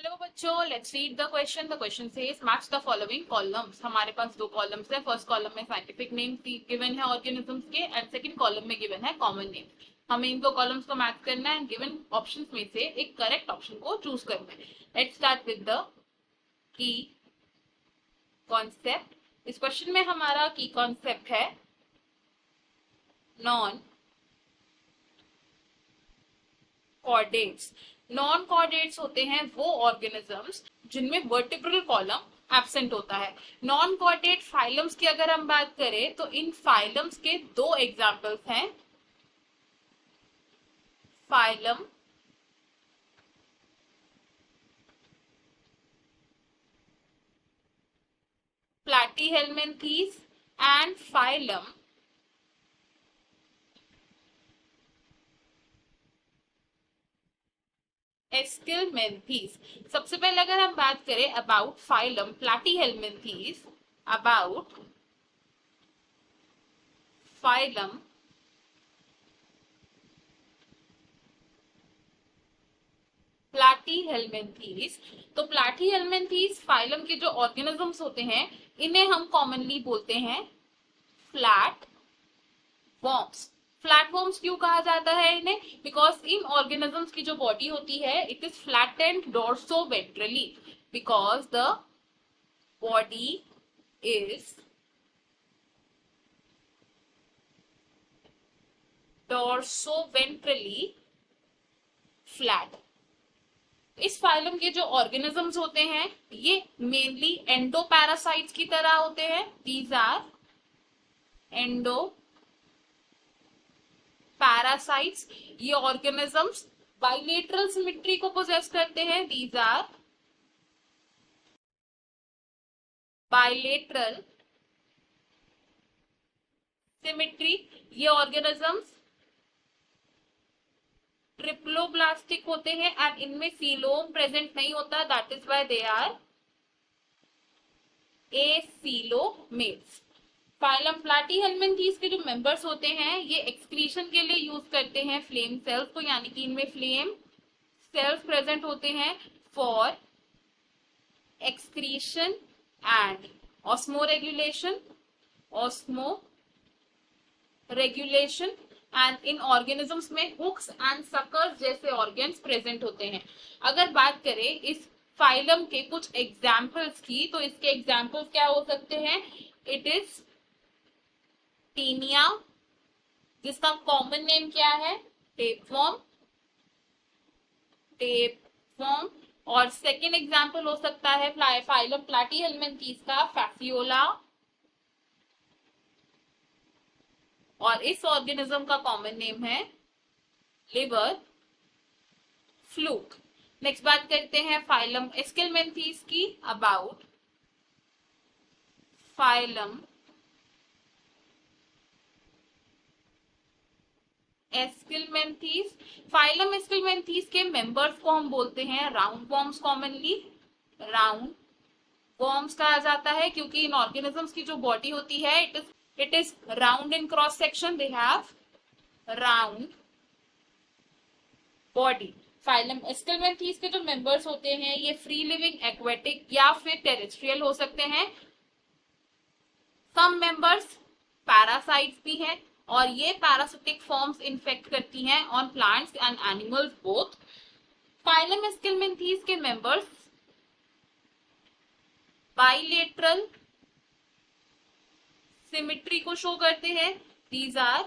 Hello बच्चों, let's read the question. The question says match the following columns. हमारे पास दो columns है। First column में साइंटिफिक नेम गिवन है ऑर्गेनिजम्स के, एंड सेकंड कॉलम में गिवन है कॉमन नेम। हमें इन दो कॉलम्स को मैच करना है एंड गिवन ऑप्शंस में से एक करेक्ट ऑप्शन को चूज करना है। Let's start with the key concept. इस क्वेश्चन में हमारा की कॉन्सेप्ट है नॉन कॉर्डेट्स। नॉन कॉर्डेट्स होते हैं वो ऑर्गेनिजम्स जिनमें वर्टिब्रल कॉलम एब्सेंट होता है। नॉन कॉर्डेट फाइलम्स की अगर हम बात करें तो इन फाइलम्स के दो एग्जांपल्स हैं। Phylum Platyhelminthes and phylum Aschelminthes. सबसे पहले अगर हम बात करें about phylum Platyhelminthes, about phylum Platyhelminthes, तो प्लैटीहेल्मिन्थीज फाइलम के जो ऑर्गेनिजम्स होते हैं इन्हें हम कॉमनली बोलते हैं फ्लैट वर्म्स। फ्लैट वर्म्स क्यों कहा जाता है इन्हें? बिकॉज इन ऑर्गेनिजम्स की जो बॉडी होती है it is flattened dorsoventrally, because the body is dorsoventrally flat. इस फाइलम के जो ऑर्गेनिजम्स होते हैं ये मेनली एंडोपैरासाइट्स की तरह होते हैं। These are endoparasites. ये ऑर्गेनिजम्स बाइलेटरल सिमेट्री को पोजेस करते हैं। These are bilateral symmetry. ये ऑर्गेनिजम्स ट्रिप्लोब्लास्टिक होते हैं एंड इनमें सीलोम प्रेजेंट नहीं होता, that is why they are acoelomates. Phylum Platyhelminthes के जो मेंबर्स होते हैं ये एक्सक्रीशन के लिए यूज करते हैं फ्लेम सेल्स को, यानी कि इनमें फ्लेम सेल्स प्रेजेंट होते हैं for excretion and osmoregulation, osmoregulation. And in organisms में हुक्स एंड सकर्स जैसे ऑर्गन्स प्रेजेंट होते हैं। अगर बात करें इस फाइलम के कुछ एग्जाम्पल्स की, तो इसके एग्जाम्पल्स क्या हो सकते हैं? इट इज टीनिया, जिसका कॉमन नेम क्या है? Tapeworm, tapeworm. और सेकेंड एग्जाम्पल हो सकता है फाइलम प्लैटीहेल्मिन्थीज का फैसियोला, और इस ऑर्गेनिज्म का कॉमन नेम है लिवर फ्लूक। नेक्स्ट बात करते हैं फाइलम एस्किलमेंथीज की, अबाउट फाइलम एस्किलमेंथीज। फाइलम एस्किलमेंथीज के मेंबर्स को हम बोलते हैं round worms. Commonly round worms कहा जाता है क्योंकि इन ऑर्गेनिजम्स की जो बॉडी होती है it is round in cross section, they have round body. Phylum Aschelminthes के जो मेंबर्स होते हैं ये फ्री लिविंग, एक्वेटिक या फिर टेरेस्ट्रियल हो सकते हैं। सम मेंबर्स पैरासाइट्स भी हैं और ये पैरासिटिक फॉर्म्स इन्फेक्ट करती हैं on plants and animals both. Phylum Aschelminthes के मेंबर्स बाइलेटरल सिमेट्री को शो करते हैं। दीज आर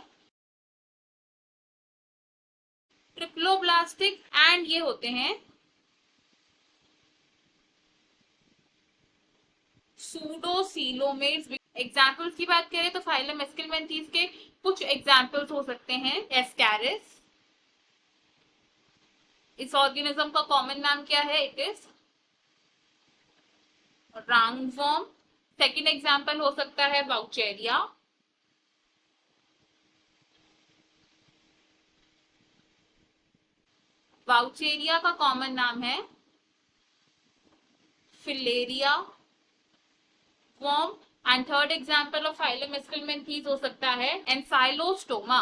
ट्रिप्लोब्लास्टिक एंड ये होते हैं सूडोसीलोमेट्स। एग्जाम्पल्स की बात करें तो फाइलम एस्किलमेंथीज के कुछ एग्जाम्पल्स हो सकते हैं एस्कैरिस। इस ऑर्गेनिज्म का कॉमन नाम क्या है? It is roundworm. Second example हो सकता है वाउचेरिया। वाउचेरिया का कॉमन नाम है filaria worm. And third example of phylum Aschelminthes हो सकता है एनसाइलोस्टोमा।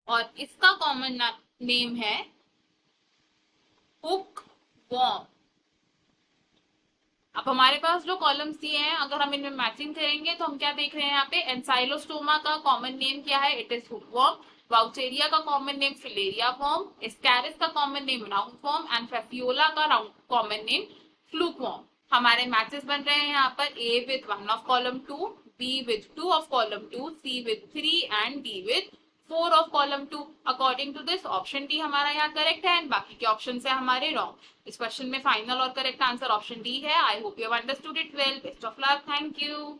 और इसका कॉमन नेम है हुक वॉर्म। अब हमारे पास जो कॉलम्स दिए हैं, अगर हम इनमें मैचिंग करेंगे तो हम क्या देख रहे हैं यहाँ पे, एंसाइलोस्टोमा का कॉमन नेम क्या है, इट इज हुकवॉर्म। वाउचेरिया का common name filaria worm, Ascaris का common name roundworm and Fasciola का कॉमन नेम फ्लूक वॉर्म। हमारे मैचेस बन रहे हैं यहाँ पर a with 1 of column 2, b with 2 of column 2, c with 3 and d with 4 of column 2। According to this option d हमारा यहाँ correct है एंड बाकी के ऑप्शन है हमारे रॉन्ग। इस क्वेश्चन में फाइनल और करेक्ट आंसर ऑप्शन डी है। I hope you have understood it well. Best of luck, thank you.